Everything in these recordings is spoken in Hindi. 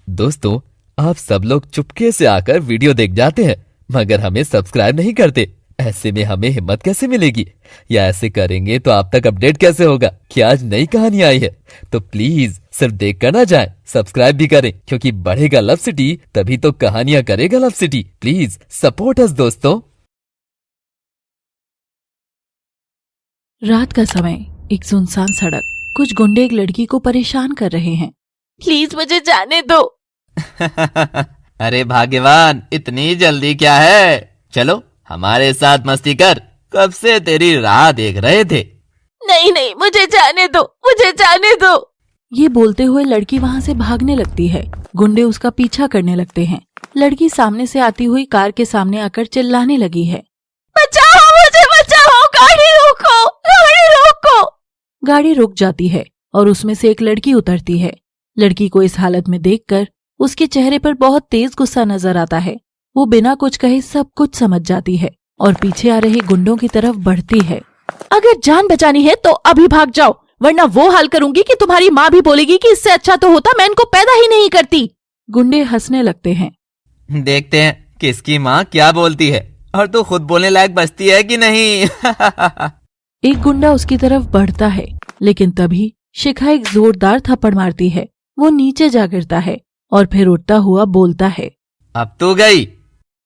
दोस्तों, आप सब लोग चुपके से आकर वीडियो देख जाते हैं मगर हमें सब्सक्राइब नहीं करते। ऐसे में हमें हिम्मत कैसे मिलेगी? या ऐसे करेंगे तो आप तक अपडेट कैसे होगा कि आज नई कहानी आई है? तो प्लीज सिर्फ देख कर ना जाएं, सब्सक्राइब भी करें, क्योंकि बढ़ेगा लव सिटी तभी तो कहानियां करेगा love city. Please support us दोस्तों। रात का समय, एक सुनसान सड़क। कुछ गुंडे एक लड़की को परेशान कर रहे हैं। प्लीज मुझे जाने दो। अरे भाग्यवान, इतनी जल्दी क्या है? चलो हमारे साथ मस्ती कर, कब से तेरी राह देख रहे थे। नहीं नहीं, मुझे जाने दो, मुझे जाने दो। ये बोलते हुए लड़की वहाँ से भागने लगती है। गुंडे उसका पीछा करने लगते हैं। लड़की सामने से आती हुई कार के सामने आकर चिल्लाने लगी है, बचाओ मुझे, बचाओ, गाड़ी रोको, गाड़ी रोको। गाड़ी रुक जाती है और उसमें से एक लड़की उतरती है। लड़की को इस हालत में देखकर उसके चेहरे पर बहुत तेज गुस्सा नजर आता है। वो बिना कुछ कहे सब कुछ समझ जाती है और पीछे आ रहे गुंडों की तरफ बढ़ती है। अगर जान बचानी है तो अभी भाग जाओ, वरना वो हाल करूंगी कि तुम्हारी माँ भी बोलेगी कि इससे अच्छा तो होता मैं इनको पैदा ही नहीं करती। गुंडे हंसने लगते हैं। देखते हैं किसकी माँ क्या बोलती है और तू खुद बोलने लायक बचती है कि नहीं। एक गुंडा उसकी तरफ बढ़ता है, लेकिन तभी शिखा एक जोरदार थप्पड़ मारती है। वो नीचे जा गिरता है और फिर उठता हुआ बोलता है, अब तू गई।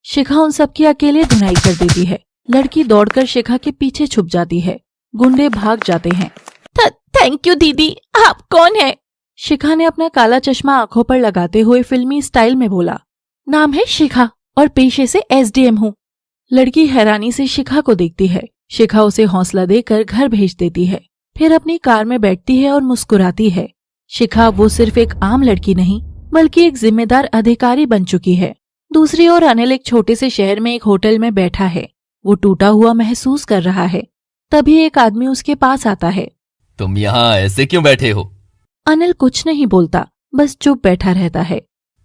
शिखा उन सबकी अकेले धुनाई कर देती है। लड़की दौड़कर शिखा के पीछे छुप जाती है। गुंडे भाग जाते हैं। थैंक यू दीदी, आप कौन है? शिखा ने अपना काला चश्मा आंखों पर लगाते हुए फिल्मी स्टाइल में बोला, नाम है शिखा और पेशे से एसडीएम हूँ। लड़की हैरानी से शिखा को देखती है। शिखा उसे हौसला देकर घर भेज देती है। फिर अपनी कार में बैठती है और मुस्कुराती है। शिखा वो सिर्फ एक आम लड़की नहीं बल्कि एक जिम्मेदार अधिकारी बन चुकी है। दूसरी ओर अनिल एक छोटे से शहर में एक होटल में बैठा है। वो टूटा हुआ महसूस कर रहा है। तभी एक आदमी उसके पास आता है। तुम यहाँ ऐसे क्यों बैठे हो? अनिल कुछ नहीं बोलता, बस चुप बैठा रहता है।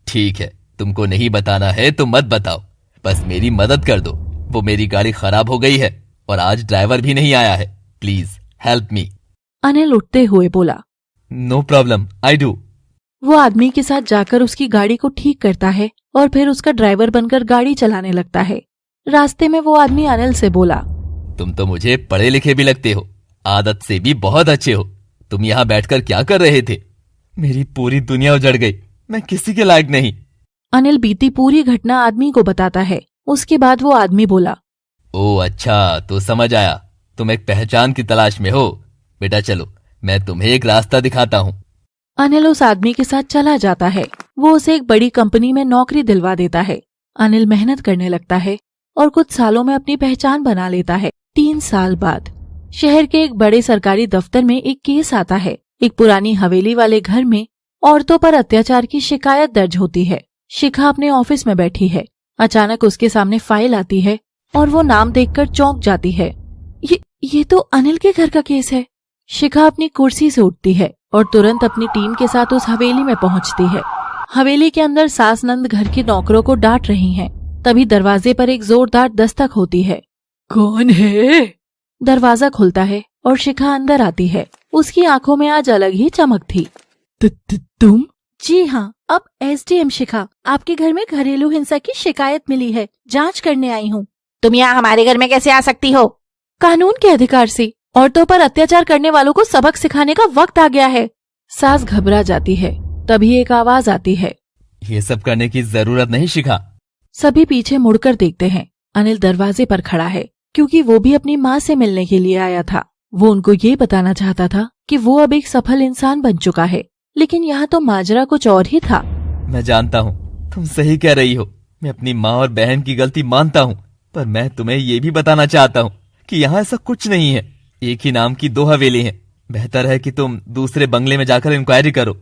ठीक है, तुमको नहीं बताना है तो मत बताओ, बस मेरी मदद कर दो। वो मेरी गाड़ी खराब हो गई है और आज ड्राइवर भी नहीं आया है। Please help me. अनिल उठते हुए बोला, नो प्रॉब्लम, आई डू। वो आदमी के साथ जाकर उसकी गाड़ी को ठीक करता है और फिर उसका ड्राइवर बनकर गाड़ी चलाने लगता है। रास्ते में वो आदमी अनिल से बोला, तुम तो मुझे पढ़े लिखे भी लगते हो, आदत से भी बहुत अच्छे हो। तुम यहाँ बैठकर क्या कर रहे थे? मेरी पूरी दुनिया उजड़ गई, मैं किसी के लायक नहीं। अनिल बीती पूरी घटना आदमी को बताता है। उसके बाद वो आदमी बोला, ओ अच्छा, तो समझ आया, तुम एक पहचान की तलाश में हो। बेटा चलो, मैं तुम्हें एक रास्ता दिखाता हूँ। अनिल उस आदमी के साथ चला जाता है। वो उसे एक बड़ी कंपनी में नौकरी दिलवा देता है। अनिल मेहनत करने लगता है और कुछ सालों में अपनी पहचान बना लेता है। 3 साल बाद शहर के एक बड़े सरकारी दफ्तर में एक केस आता है। एक पुरानी हवेली वाले घर में औरतों पर अत्याचार की शिकायत दर्ज होती है। शिखा अपने ऑफिस में बैठी है। अचानक उसके सामने फाइल आती है और वो नाम देखकर चौंक जाती है। ये तो अनिल के घर का केस है। शिखा अपनी कुर्सी से उठती है और तुरंत अपनी टीम के साथ उस हवेली में पहुंचती है। हवेली के अंदर सास नंद घर के नौकरों को डांट रही हैं। तभी दरवाजे पर एक जोरदार दस्तक होती है। कौन है? दरवाजा खुलता है और शिखा अंदर आती है। उसकी आंखों में आज अलग ही चमक थी। तुम? जी हाँ, अब एसडीएम शिखा, आपके घर में घरेलू हिंसा की शिकायत मिली है, जांच करने आई हूँ। तुम यहाँ हमारे घर में कैसे आ सकती हो? कानून के अधिकार से। औरतों पर अत्याचार करने वालों को सबक सिखाने का वक्त आ गया है। सास घबरा जाती है। तभी एक आवाज आती है, ये सब करने की जरूरत नहीं शिखा। सभी पीछे मुड़कर देखते हैं। अनिल दरवाजे पर खड़ा है क्योंकि वो भी अपनी माँ से मिलने के लिए आया था। वो उनको ये बताना चाहता था कि वो अब एक सफल इंसान बन चुका है, लेकिन यहाँ तो माजरा कुछ और ही था। मैं जानता हूँ तुम सही कह रही हो, मैं अपनी माँ और बहन की गलती मानता हूँ, पर मैं तुम्हें ये भी बताना चाहता हूँ कि यहाँ ऐसा कुछ नहीं है। एक ही नाम की 2 हवेली हैं। बेहतर है कि तुम दूसरे बंगले में जाकर इंक्वायरी करो।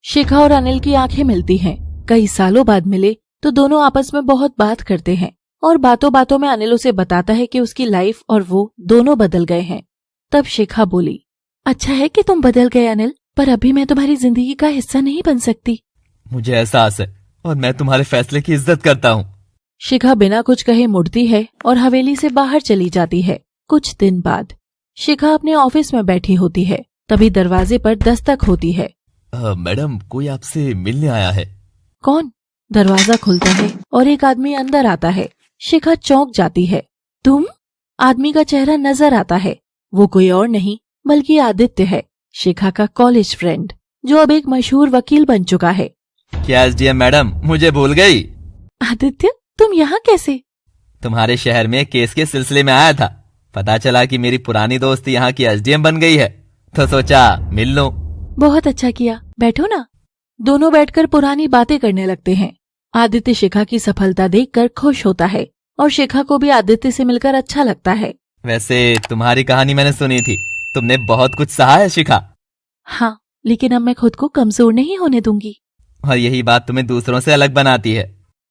शिखा और अनिल की आंखें मिलती हैं। कई सालों बाद मिले तो दोनों आपस में बहुत बात करते हैं और बातों बातों में अनिल उसे बताता है कि उसकी लाइफ और वो दोनों बदल गए हैं। तब शिखा बोली, अच्छा है कि तुम बदल गए अनिल, पर अभी मैं तुम्हारी जिंदगी का हिस्सा नहीं बन सकती। मुझे एहसास है और मैं तुम्हारे फैसले की इज्जत करता हूँ। शिखा बिना कुछ कहे मुड़ती है और हवेली से बाहर चली जाती है। कुछ दिन बाद शिखा अपने ऑफिस में बैठी होती है। तभी दरवाजे पर दस्तक होती है। मैडम, कोई आपसे मिलने आया है। कौन? दरवाजा खुलता है और एक आदमी अंदर आता है। शिखा चौंक जाती है। तुम? आदमी का चेहरा नजर आता है। वो कोई और नहीं बल्कि आदित्य है, शिखा का कॉलेज फ्रेंड, जो अब एक मशहूर वकील बन चुका है। क्या एसडीएम मैडम मुझे भूल गई? आदित्य, तुम यहाँ कैसे? तुम्हारे शहर में केस के सिलसिले में आया था। पता चला कि मेरी पुरानी दोस्त यहाँ की एसडीएम बन गई है, तो सोचा मिल लूं। बहुत अच्छा किया, बैठो ना। दोनों बैठकर पुरानी बातें करने लगते हैं। आदित्य शिखा की सफलता देखकर खुश होता है और शिखा को भी आदित्य से मिलकर अच्छा लगता है। वैसे तुम्हारी कहानी मैंने सुनी थी, तुमने बहुत कुछ सहा है शिखा। हाँ, लेकिन अब मैं खुद को कमजोर नहीं होने दूंगी। और यही बात तुम्हें दूसरों से अलग बनाती है।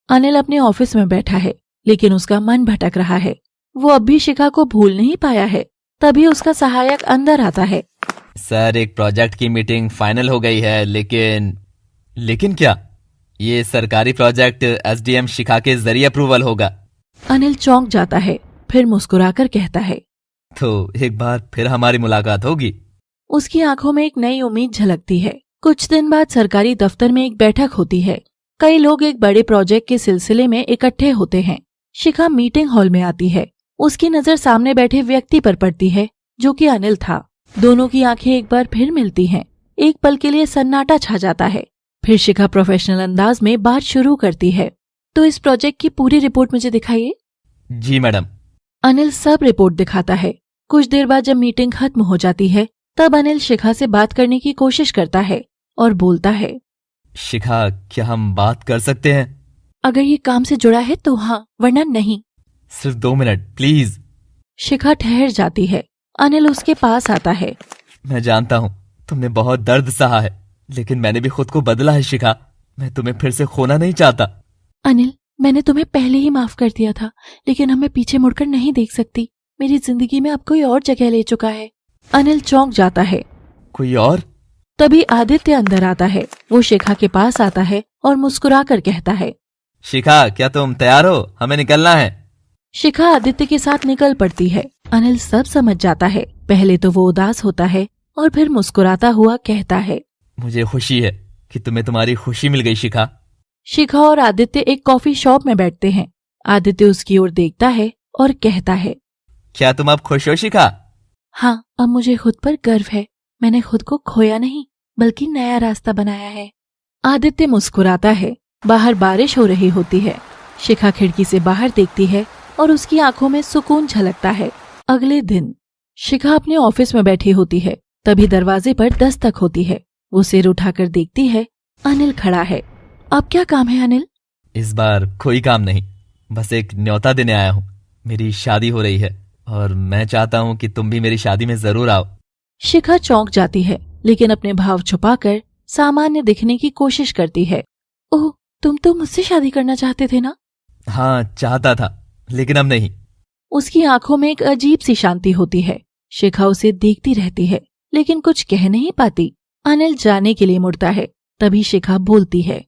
अनिल अपने ऑफिस में बैठा है, लेकिन उसका मन भटक रहा है। वो अब भी शिखा को भूल नहीं पाया है। तभी उसका सहायक अंदर आता है। सर, एक प्रोजेक्ट की मीटिंग फाइनल हो गई है, लेकिन क्या? ये सरकारी प्रोजेक्ट एसडीएम शिखा के जरिए अप्रूवल होगा। अनिल चौंक जाता है, फिर मुस्कुराकर कहता है, तो एक बार फिर हमारी मुलाकात होगी। उसकी आंखों में एक नई उम्मीद झलकती है। कुछ दिन बाद सरकारी दफ्तर में एक बैठक होती है। कई लोग एक बड़े प्रोजेक्ट के सिलसिले में इकट्ठे होते हैं। शिखा मीटिंग हॉल में आती है। उसकी नजर सामने बैठे व्यक्ति पर पड़ती है, जो कि अनिल था। दोनों की आंखें एक बार फिर मिलती हैं। एक पल के लिए सन्नाटा छा जाता है। फिर शिखा प्रोफेशनल अंदाज में बात शुरू करती है, तो इस प्रोजेक्ट की पूरी रिपोर्ट मुझे दिखाइए। जी मैडम। अनिल सब रिपोर्ट दिखाता है। कुछ देर बाद जब मीटिंग खत्म हो जाती है, तब अनिल शिखा से बात करने की कोशिश करता है और बोलता है, शिखा, क्या हम बात कर सकते हैं? अगर ये काम से जुड़ा है तो हाँ, वरना नहीं। सिर्फ 2 मिनट प्लीज। शिखा ठहर जाती है। अनिल उसके पास आता है। मैं जानता हूँ तुमने बहुत दर्द सहा है, लेकिन मैंने भी खुद को बदला है शिखा। मैं तुम्हें फिर से खोना नहीं चाहता। अनिल, मैंने तुम्हें पहले ही माफ कर दिया था, लेकिन अब मैं पीछे मुड़कर नहीं देख सकती। मेरी जिंदगी में अब कोई और जगह ले चुका है। अनिल चौंक जाता है। कोई और? तभी आदित्य अंदर आता है। वो शिखा के पास आता है और मुस्कुराकर कहता है, शिखा, क्या तुम तैयार हो? हमें निकलना है। शिखा आदित्य के साथ निकल पड़ती है। अनिल सब समझ जाता है। पहले तो वो उदास होता है और फिर मुस्कुराता हुआ कहता है, मुझे खुशी है कि तुम्हें तुम्हारी खुशी मिल गई शिखा। शिखा और आदित्य एक कॉफी शॉप में बैठते हैं। आदित्य उसकी ओर देखता है और कहता है, क्या तुम अब खुश हो शिखा? हाँ, अब मुझे खुद पर गर्व है। मैंने खुद को खोया नहीं, बल्कि नया रास्ता बनाया है। आदित्य मुस्कुराता है। बाहर बारिश हो रही होती है। शिखा खिड़की से बाहर देखती है और उसकी आंखों में सुकून झलकता है। अगले दिन शिखा अपने ऑफिस में बैठी होती है। तभी दरवाजे पर दस्तक होती है। वो सिर उठाकर देखती है। अनिल खड़ा है। अब क्या काम है अनिल? इस बार कोई काम नहीं, बस एक न्योता देने आया हूँ। मेरी शादी हो रही है और मैं चाहता हूँ कि तुम भी मेरी शादी में जरूर आओ। शिखा चौंक जाती है, लेकिन अपने भाव छुपाकर सामान्य दिखने की कोशिश करती है। ओह, तुम तो मुझसे शादी करना चाहते थे ना? हाँ, चाहता था, लेकिन अब नहीं। उसकी आंखों में एक अजीब सी शांति होती है। शिखा उसे देखती रहती है, लेकिन कुछ कह नहीं पाती। अनिल जाने के लिए मुड़ता है। तभी शिखा बोलती है,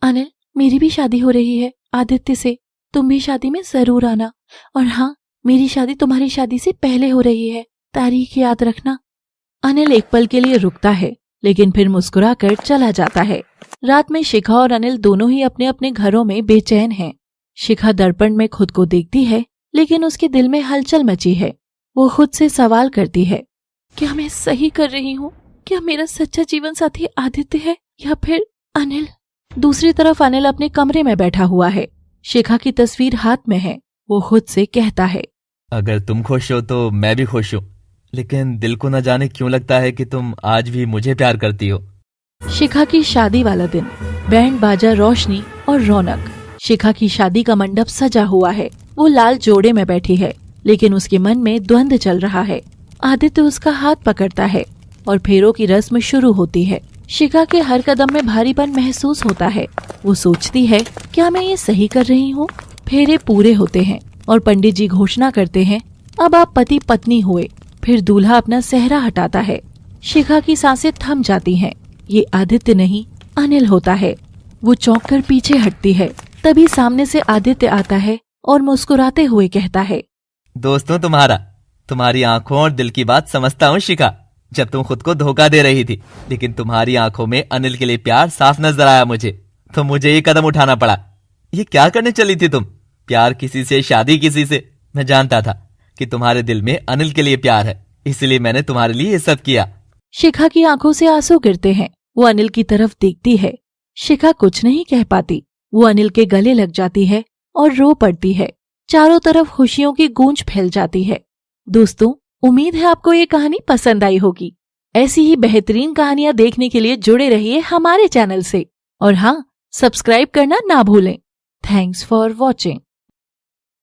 अनिल, मेरी भी शादी हो रही है आदित्य से। तुम भी शादी में जरूर आना। और हाँ, मेरी शादी तुम्हारी शादी से पहले हो रही है, तारीख याद रखना। अनिल एक पल के लिए रुकता है, लेकिन फिर मुस्कुराकर चला जाता है। रात में शिखा और अनिल दोनों ही अपने अपने घरों में बेचैन हैं। शिखा दर्पण में खुद को देखती है, लेकिन उसके दिल में हलचल मची है। वो खुद से सवाल करती है, क्या मैं सही कर रही हूँ? क्या मेरा सच्चा जीवन साथी आदित्य है या फिर अनिल? दूसरी तरफ अनिल अपने कमरे में बैठा हुआ है। शिखा की तस्वीर हाथ में है। वो खुद से कहता है, अगर तुम खुश हो तो मैं भी खुश हूँ, लेकिन दिल को न जाने क्यों लगता है कि तुम आज भी मुझे प्यार करती हो। शिखा की शादी वाला दिन, बैंड बाजा, रोशनी और रौनक। शिखा की शादी का मंडप सजा हुआ है। वो लाल जोड़े में बैठी है, लेकिन उसके मन में द्वंद्व चल रहा है। आदित्य उसका हाथ पकड़ता है और फेरों की रस्म शुरू होती है। शिखा के हर कदम में भारीपन महसूस होता है। वो सोचती है, क्या मैं ये सही कर रही हूँ? फेरे पूरे होते हैं और पंडित जी घोषणा करते हैं, अब आप पति पत्नी हुए। फिर दूल्हा अपना सेहरा हटाता है। शिखा की सांसें थम जाती हैं। ये आदित्य नहीं, अनिल होता है। वो चौंक कर पीछे हटती है। तभी सामने से आदित्य आता है और मुस्कुराते हुए कहता है, दोस्तों, तुम्हारी आंखों और दिल की बात समझता हूँ शिखा। जब तुम खुद को धोखा दे रही थी, लेकिन तुम्हारी आंखों में अनिल के लिए प्यार साफ नजर आया मुझे। तो मुझे ये कदम उठाना पड़ा। ये क्या करने चली थी तुम? प्यार किसी से, शादी किसी से? मैं जानता था कि तुम्हारे दिल में अनिल के लिए प्यार है, इसलिए मैंने तुम्हारे लिए ये सब किया। शिखा की आंखों से आंसू गिरते हैं। वो अनिल की तरफ देखती है। शिखा कुछ नहीं कह पाती। वो अनिल के गले लग जाती है और रो पड़ती है। चारों तरफ खुशियों की गूंज फैल जाती है। दोस्तों, उम्मीद है आपको ये कहानी पसंद आई होगी। ऐसी ही बेहतरीन कहानियां देखने के लिए जुड़े रहिए हमारे चैनल से। और हाँ, सब्सक्राइब करना ना भूलें। Thanks for watching.